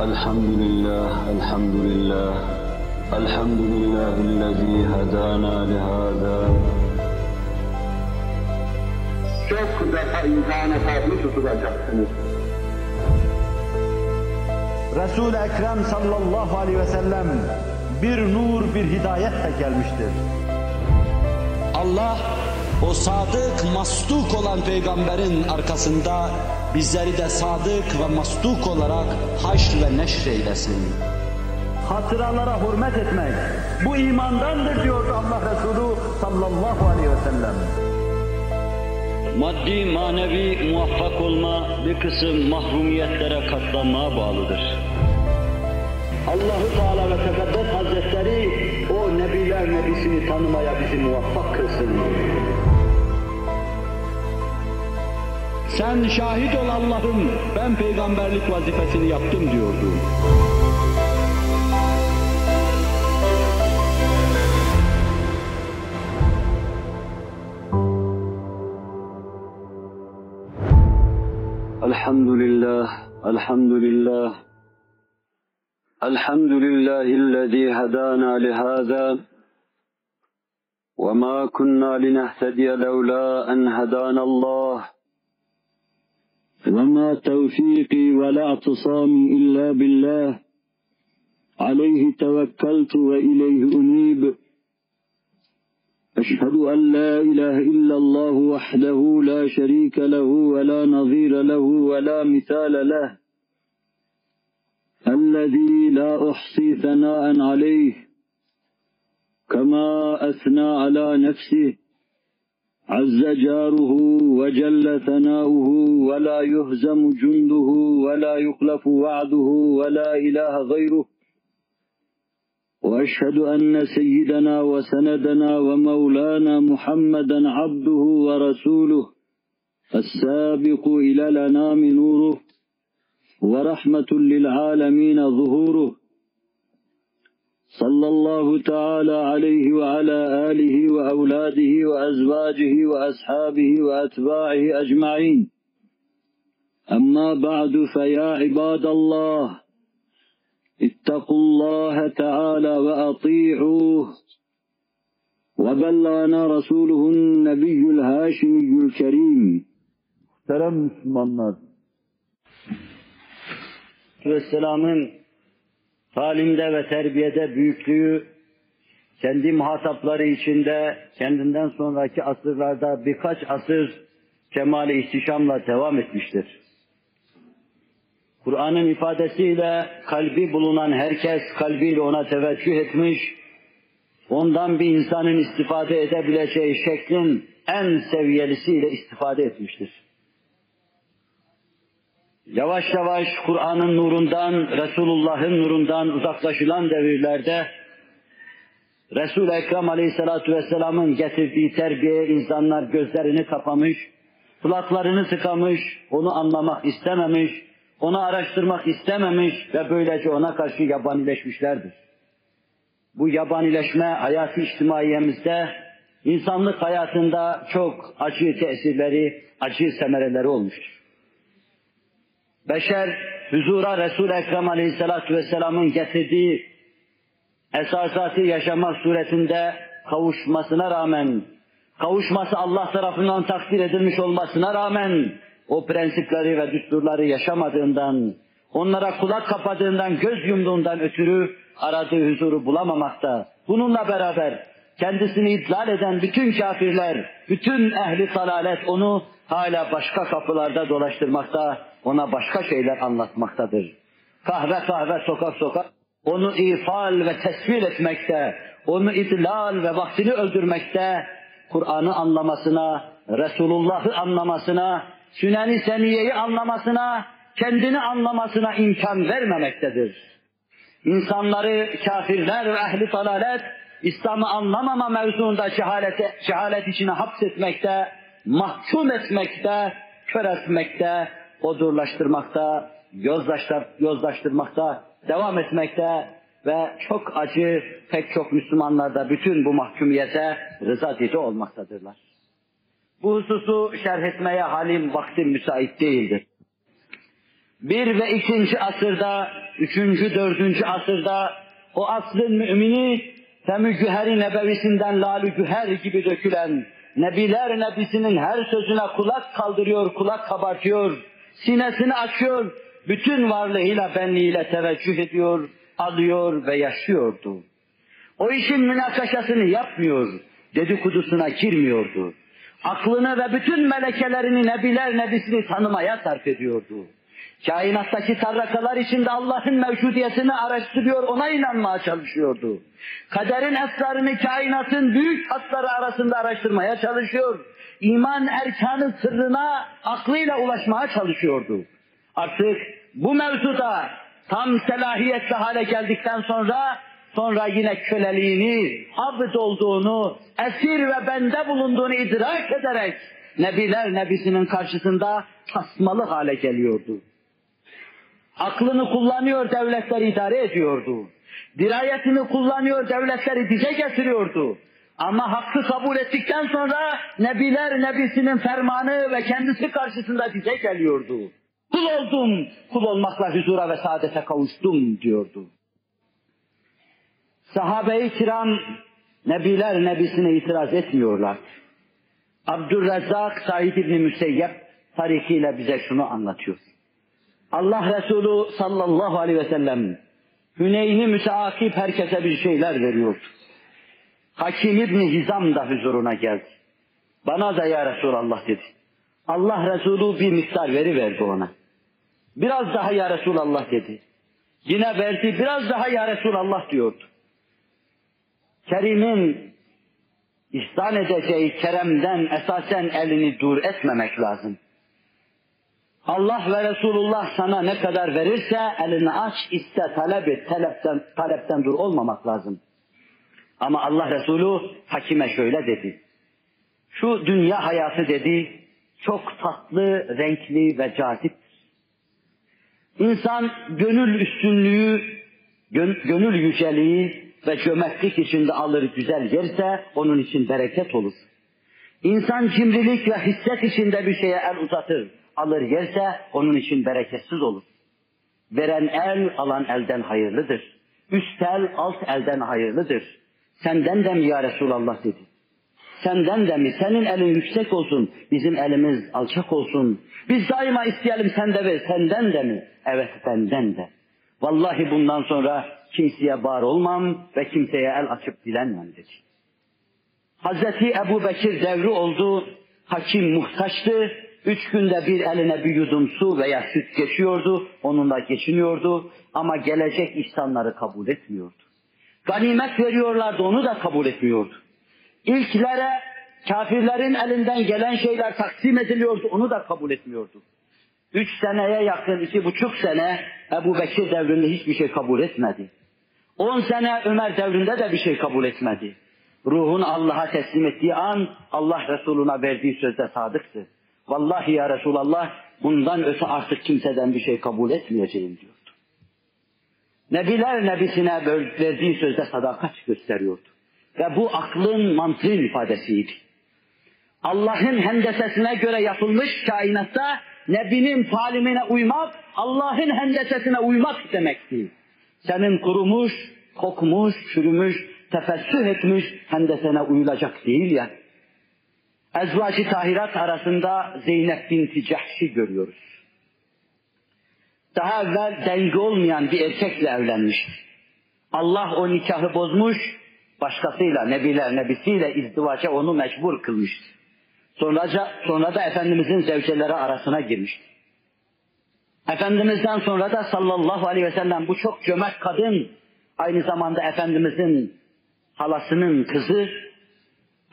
الحمد لله الحمد لله الحمد لله الذي هدانا لهذا. Çok defa imtihana tabi tutulacaksınız. Resul-i Ekrem sallallahu aleyhi ve sellem bir nur, bir hidayetle gelmiştir. Allah o sadık, masduk olan peygamberin arkasında bizleri de sadık ve masduk olarak haşr ve neşr eylesin. Hatıralara hürmet etmek, bu imandandır diyordu Allah Resulü sallallahu aleyhi ve sellem. Maddi manevi muvaffak olma bir kısım mahrumiyetlere katlanmaya bağlıdır. Allah-u Teala ve Tekaddes Hazretleri o Nebiler Nebisini tanımaya bizi muvaffak kılsın. Sen şahit ol Allah'ım, ben peygamberlik vazifesini yaptım diyordu. Elhamdülillah, elhamdülillah. Elhamdülillahillezî hedâna lihâzâ. وَمَا كُنَّا لِنَهْتَدِيَ لَوْلَا أَنْ هَدَانَا اللّٰهُ. وَمَا تَوْفِيقِي وَلَا اعْتِصَامِي إِلَّا بِاللّٰهِ. عَلَيْهِ تَوَكَّلْتُ وَإِلَيْهِ أُنِيبُ. أشهد أن لا إله إلا الله وحده لا شريك له ولا نظير له ولا مثال له، الذي لا أحصي ثناء عليه كما أثنى على نفسه، عز جاره وجل ثناؤه ولا يهزم جنده ولا يخلف وعده ولا إله غيره. وأشهد أن سيدنا وسندنا ومولانا محمدا عبده ورسوله السابق إلى الأنام نوره ورحمة للعالمين ظهوره، صلى الله تعالى عليه وعلى آله وأولاده وأزواجه وأصحابه وأتباعه أجمعين. أما بعد فيا عباد الله، اتقوا الله تعالى وأطيعوه. وبلغنا رسوله النبي الهاشمي الكريم. Muhterem Müslümanlar, Vesselam'ın talimde ve terbiyede büyüklüğü, kendi muhatapları içinde kendinden sonraki asırlarda birkaç asır kemal-i ihtişamla devam etmiştir. Kur'an'ın ifadesiyle kalbi bulunan herkes kalbiyle ona teveccüh etmiş, ondan bir insanın istifade edebileceği şeklin en seviyelisiyle istifade etmiştir. Yavaş yavaş Kur'an'ın nurundan, Resulullah'ın nurundan uzaklaşılan devirlerde Resul-i Ekrem Aleyhisselatü Vesselam'ın getirdiği terbiyeye insanlar gözlerini kapamış, kulaklarını tıkamış, onu anlamak istememiş, onu araştırmak istememiş ve böylece ona karşı yabanileşmişlerdir. Bu yabanileşme hayat-ı içtimaiyemizde, insanlık hayatında çok acı tesirleri, acı semereleri olmuştur. Beşer, huzura Resul-i Ekrem Aleyhisselatü Vesselam'ın getirdiği esasatı yaşamak suretinde kavuşmasına rağmen, kavuşması Allah tarafından takdir edilmiş olmasına rağmen, o prensipleri ve düsturları yaşamadığından, onlara kulak kapadığından, göz yumduğundan ötürü aradığı huzuru bulamamakta. Bununla beraber kendisini idlal eden bütün kafirler, bütün ehli dalalet onu hala başka kapılarda dolaştırmakta, ona başka şeyler anlatmaktadır. Kahve sokak sokak onu ifal ve tesvir etmekte, onu idlal ve vaktini öldürmekte, Kur'an'ı anlamasına, Resulullah'ı anlamasına, Sünn-i Seniyye'yi anlamasına, kendini anlamasına imkan vermemektedir. İnsanları kafirler ve ehli dalalet, İslam'ı anlamama mevzuunda cehalet içine hapsetmekte, mahkum etmekte, kör etmekte, odurlaştırmakta, yozlaştırmakta devam etmekte ve çok acı pek çok Müslümanlarda bütün bu mahkumiyete rıza edici olmaktadırlar. Bu hususu şerh etmeye halim, vaktim müsait değildir. 1 ve 2. asırda, 3. 4. asırda o asrın mümini Femü-Güher-i Nebevisinden lal-ü güher gibi dökülen Nebiler Nebisi'nin her sözüne kulak kaldırıyor, kulak kabartıyor, sinesini açıyor, bütün varlığıyla, benliğiyle teveccüh ediyor, alıyor ve yaşıyordu. O işin münakaşasını yapmıyor, dedikodusuna girmiyordu. Aklını ve bütün melekelerini Nebiler Nebisi'ni tanımaya sarf ediyordu. Kainattaki tarrakalar içinde Allah'ın mevcudiyetini araştırıyor, ona inanmaya çalışıyordu. Kaderin esrarını kainatın büyük hatları arasında araştırmaya çalışıyor. İman erkanı sırrına aklıyla ulaşmaya çalışıyordu. Artık bu mevzuda tam selahiyetli hale geldikten sonra yine köleliğini, abd olduğunu, esir ve bende bulunduğunu idrak ederek Nebiler Nebisi'nin karşısında tasmalı hale geliyordu. Aklını kullanıyor, devletleri idare ediyordu. Dirayetini kullanıyor, devletleri dize getiriyordu. Ama hakkı kabul ettikten sonra Nebiler Nebisi'nin fermanı ve kendisi karşısında dize geliyordu. Kul oldum, kul olmakla huzura ve saadete kavuştum diyordu. Sahabe-i kiram Nebiler Nebisi'ne itiraz etmiyorlar. Abdurrezzak Said İbni Müseyyep tarihiyle bize şunu anlatıyor. Allah Resulü sallallahu aleyhi ve sellem Hüneyn'i müteakip herkese bir şeyler veriyordu. Hakim İbni Hizam da huzuruna geldi. Bana da ya Resulallah dedi. Allah Resulü bir miktar veriverdi ona. Biraz daha ya Resulallah dedi. Yine verdi, biraz daha ya Resulallah diyordu. Kerim'in ihsan edeceği keremden esasen elini dur etmemek lazım. Allah ve Resulullah sana ne kadar verirse elini aç, iste, talep et, talepten dur olmamak lazım. Ama Allah Resulü Hakim'e şöyle dedi. Şu dünya hayatı dedi, çok tatlı, renkli ve caziptir. İnsan gönül üstünlüğü, gönül yüceliği ve cömertlik içinde alır güzel yerse onun için bereket olur. İnsan cimrilik ve hisset içinde bir şeye el uzatır, alır yerse onun için bereketsiz olur. Veren el, alan elden hayırlıdır. Üst el, alt elden hayırlıdır. Senden de mi ya Resulallah dedi. Senden de mi? Senin elin yüksek olsun, bizim elimiz alçak olsun. Biz daima isteyelim sen de ver, senden de mi? Evet, benden de. Vallahi bundan sonra kimseye bar olmam ve kimseye el açıp dilenmem dedi. Hazreti Ebu Bekir devri oldu, hakim muhtaçtı. 3 günde bir eline bir yudum su veya süt geçiyordu, onunla geçiniyordu ama gelecek ihsanları kabul etmiyordu. Ganimet veriyorlardı, onu da kabul etmiyordu. İlklere kafirlerin elinden gelen şeyler taksim ediliyordu, onu da kabul etmiyordu. 3 seneye yakın, 2,5 sene Ebu Bekir devrinde hiçbir şey kabul etmedi. 10 sene Ömer devrinde de bir şey kabul etmedi. Ruhunu Allah'a teslim ettiği an Allah Resuluna verdiği sözde sadıktı. Vallahi ya Resulallah bundan öte artık kimseden bir şey kabul etmeyeceğim diyordu. Nebiler Nebisi'ne verdiği sözde sadakat gösteriyordu. Ve bu aklın mantığı ifadesiydi. Allah'ın hendesesine göre yapılmış kainatta Nebinin talimine uymak, Allah'ın hendesesine uymak demekti. Senin kurumuş, kokmuş, çürümüş, tefessüh etmiş hendesene uyulacak değil ya. Ezvacı tahirat arasında Zeynep binti Cahş'i görüyoruz. Daha evvel dengi olmayan bir erkekle evlenmişti. Allah o nikahı bozmuş, başkasıyla, Nebiler Nebisiyle izdivaca onu mecbur kılmıştı. Sonra da Efendimizin zevceleri arasına girmişti. Efendimizden sonra da sallallahu aleyhi ve sellem bu çok cömert kadın, aynı zamanda Efendimizin halasının kızı,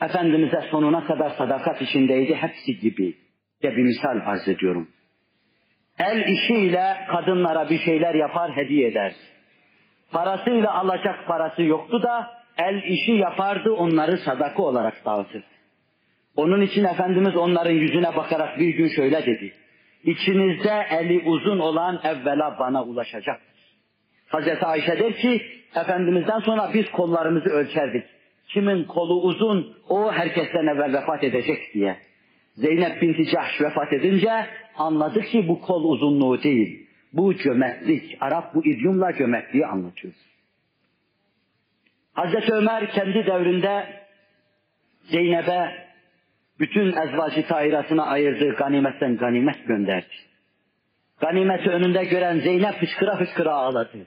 Efendimiz'e sonuna kadar sadakat içindeydi, hepsi gibi. Bir misal arz ediyorum. El işiyle kadınlara bir şeyler yapar, hediye eder. Parasıyla alacak parası yoktu da el işi yapardı, onları sadaka olarak dağıtır. Onun için Efendimiz onların yüzüne bakarak bir gün şöyle dedi. İçinizde eli uzun olan evvela bana ulaşacaktır. Hazreti Ayşe der ki, Efendimiz'den sonra biz kollarımızı ölçerdik. Kimin kolu uzun, o herkesten evvel vefat edecek diye. Zeynep binti Cahş vefat edince anladık ki bu kol uzunluğu değil. Bu cömertlik, Arap bu idiomla cömertliği anlatıyor. Hazreti Ömer kendi devrinde Zeynep'e bütün ezvacı tahiratına ayırdığı ganimetten ganimet gönderdi. Ganimeti önünde gören Zeynep fıçkıra fıçkıra ağladı.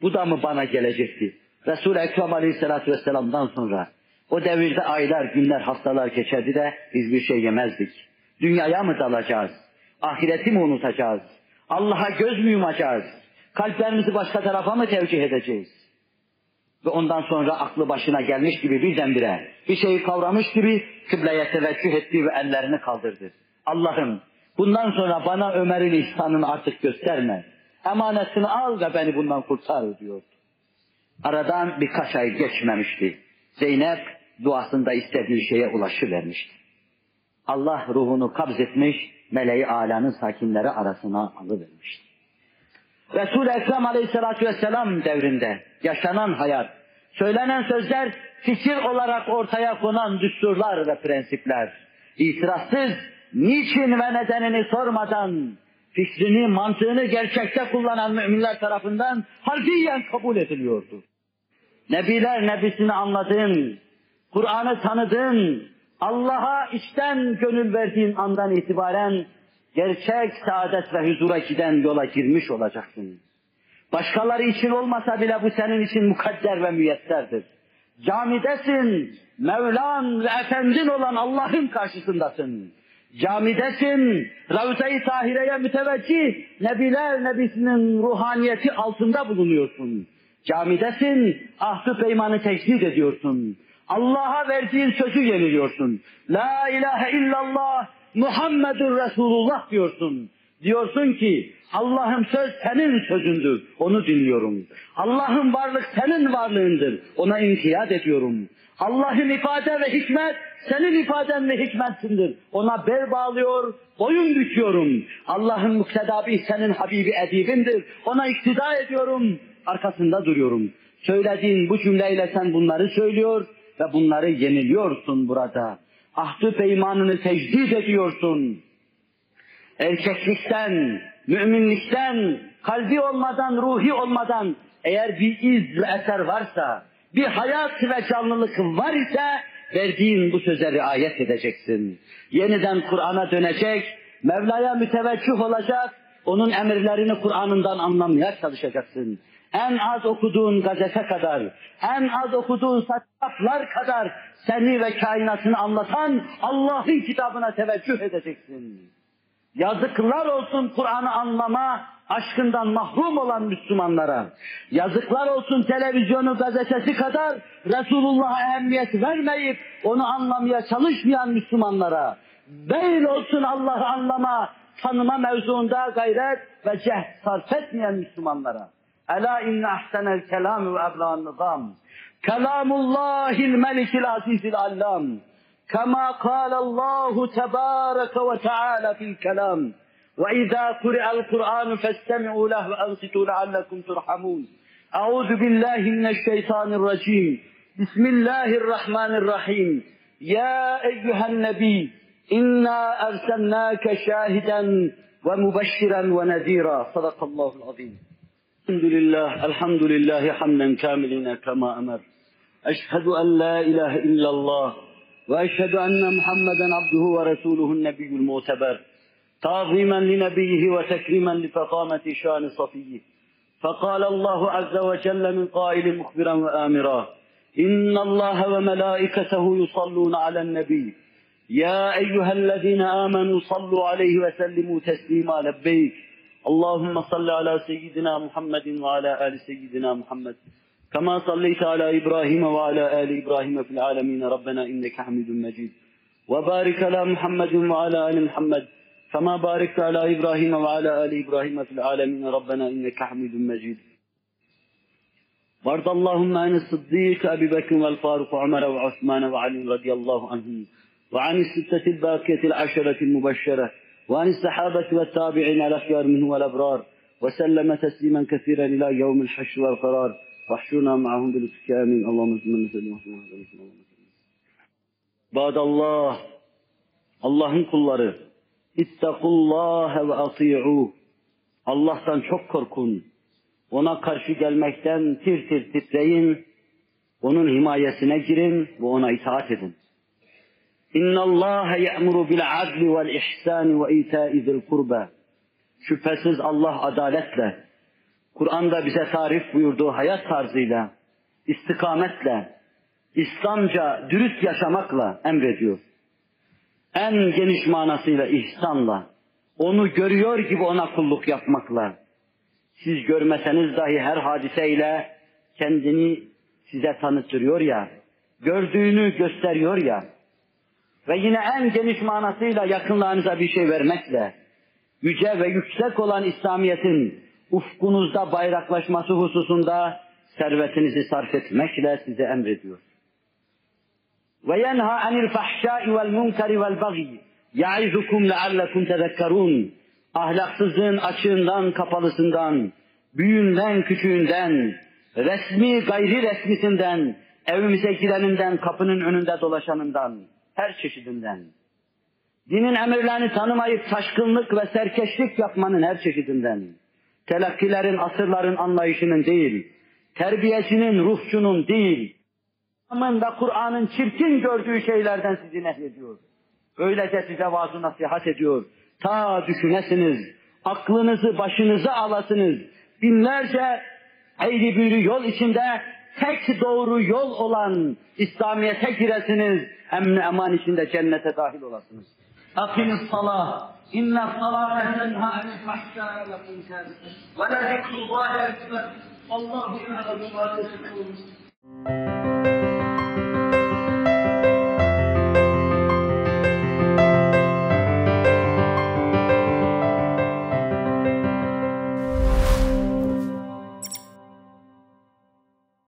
Bu da mı bana gelecekti? Resul-i Ekrem Aleyhisselatü Vesselam'dan sonra o devirde aylar, günler, haftalar geçerdi de biz bir şey yemezdik. Dünyaya mı dalacağız? Ahireti mi unutacağız? Allah'a göz mü yumacağız? Kalplerimizi başka tarafa mı tevcih edeceğiz? Ve ondan sonra aklı başına gelmiş gibi birdenbire bir şeyi kavramış gibi kıbleye teveccüh etti ve ellerini kaldırdı. Allah'ım bundan sonra bana Ömer'in ihsanını artık gösterme. Emanetini al ve beni bundan kurtar diyordu. Aradan birkaç ay geçmemişti. Zeynep duasında istediği şeye ulaşıvermişti. Allah ruhunu kabzetmiş, meleği âlanın sakinleri arasına alıvermişti. Resul-i Ekrem Aleyhisselatü Vesselam devrinde yaşanan hayat, söylenen sözler, fikir olarak ortaya konan düsturlar ve prensipler, itirazsız, niçin ve nedenini sormadan, fikrini, mantığını gerçekte kullanan müminler tarafından harfiyen kabul ediliyordu. Nebiler nebisini anladın, Kur'an'ı tanıdın, Allah'a içten gönül verdiğin andan itibaren gerçek saadet ve huzura giden yola girmiş olacaksın. Başkaları için olmasa bile bu senin için mukadder ve müyesserdir. Camidesin, Mevlan ve Efendin olan Allah'ın karşısındasın. Camidesin, Ravza-i Tahire'ye müteveccih, Nebiler Nebisi'nin ruhaniyeti altında bulunuyorsun. Camidesin, ahd-ı peymanı tecdid ediyorsun. Allah'a verdiğin sözü yeniliyorsun. La ilahe illallah Muhammedur Resulullah diyorsun. Diyorsun ki Allah'ım söz senin sözündür, onu dinliyorum. Allah'ın varlık senin varlığındır, ona inkiyat ediyorum. Allah'ın ifade ve hikmet senin ifaden ve hikmetindir, ona bel bağlıyor, boyun büküyorum. Allah'ın muktedabi senin Habibi edibindir, ona iktida ediyorum, arkasında duruyorum. Söylediğin bu cümleyle sen bunları söylüyor ve bunları yeniliyorsun burada. Ahd-ı peymanını tecdid ediyorsun. Erkeklikten, müminlikten, kalbi olmadan, ruhi olmadan eğer bir iz ve eser varsa, bir hayat ve canlılık var ise verdiğin bu söze riayet edeceksin. Yeniden Kur'an'a dönecek, Mevla'ya müteveccih olacak, onun emirlerini Kur'an'ından anlamaya çalışacaksın. En az okuduğun gazete kadar, en az okuduğun kitaplar kadar seni ve kainatını anlatan Allah'ın kitabına teveccüh edeceksin. Yazıklar olsun Kur'an'ı anlama aşkından mahrum olan Müslümanlara. Yazıklar olsun televizyonu, gazetesi kadar Resulullah'a ehemmiyet vermeyip onu anlamaya çalışmayan Müslümanlara. Beyl olsun Allah'ı anlama, tanıma mevzuunda gayret ve cehd sarf etmeyen Müslümanlara. Ela inne ahsenel kelam ve ebla'n nizam. Kelamullahil melikil azizil allam. Kema kâlallahu tebâreke ve teâlâ fil kelam. Ve izâ kuri'el Kur'an festemi'û leh ve ansitû leallekum turhamûn. Euzu billahi mineşşeytanirracim. Bismillahirrahmanirrahim. Ya eyyühen nebi, inna erselnâke şâhiden ve mübeşşiren ve nezîrâ. Sadakallâhul azîm. Elhamdülillahi hamden kâmilina kema emer. Eşhedü en la ilahe illallah ve eşhedü enne Muhammeden abduhu ve resuluhu'n nebiyyül muteber. Ta'zimen li nebiyyihi ve tekrimen li fekameti şâni safiyyi. Fekâle Allahu azze ve celle min qâili muhbiren ve âmirâ. İnna Allâhe ve melâiketehu yusallûne alen nebiyy. Ya eyyühellezîne âmenû sallû aleyhi ve sellimû teslîmâ lebbeyk. اللهم صل على سيدنا محمد وعلى آل سيدنا محمد كما صليت على إبراهيم وعلى آل إبراهيم في العالمين ربنا إنك حميد مجيد وبارك على محمد وعلى آل محمد كما باركت على إبراهيم وعلى آل إبراهيم في العالمين ربنا إنك حميد مجيد وارض اللهم عن الصديق أبي بكر والفاروق وعمر وعثمان وعلي رضي الله عنهم وعن الستة الباقية العشرة المبشرة وعن الصحابة والتابعين الأخيار منه والأبرار وسلم تسليما كثيرا إلى يوم الحشر والقرار واحشرنا معهم بلطفك آمين اللهم صل وسلم بعد الله Allah'ın kulları ittakullaha ve ati'uh. Allah'tan çok korkun. Ona karşı gelmekten tir tir titreyin. Onun himayesine girin ve ona itaat edin. İnna Allah ya'muru bil adli vel ihsan ve ita'i zil kurba. Şüphesiz Allah adaletle, Kur'an'da bize tarif buyurduğu hayat tarzıyla, istikametle, İslamca dürüst yaşamakla emrediyor. En geniş manasıyla ihsanla, onu görüyor gibi ona kulluk yapmakla. Siz görmeseniz dahi her hadiseyle kendini size tanıtıyor ya, gördüğünü gösteriyor ya. Ve yine en geniş manasıyla yakınlarınıza bir şey vermekle, yüce ve yüksek olan İslamiyet'in ufkunuzda bayraklaşması hususunda servetinizi sarf etmekle size emrediyor. Ve yenha anil fahşai vel munkari vel bagi ya'izukum leallekum tezekkerun. Ahlaksızlığın açığından kapalısından, büyüğünden küçüğünden, resmi gayri resmisinden, evimize gireninden, kapının önünde dolaşanından, her çeşidinden, dinin emirlerini tanımayıp taşkınlık ve serkeşlik yapmanın her çeşidinden, telakkilerin, asırların anlayışının değil, terbiyecinin, ruhçunun değil, İslam'ın ve Kur'an'ın çirkin gördüğü şeylerden sizi nehyediyor. Böylece size vaaz-ı nasihat ediyor. Ta düşünesiniz, aklınızı başınıza alasınız, binlerce eğri büğrü yol içinde tek doğru yol olan İslamiyet'e giresiniz, emn-i eman içinde cennete dahil olasınız. Akimis salah, inne salâhe tenhâ anil fahşâi vel munkar ve le zikrullâhi ekber. Allahu ya'lemu mâ tesifûn.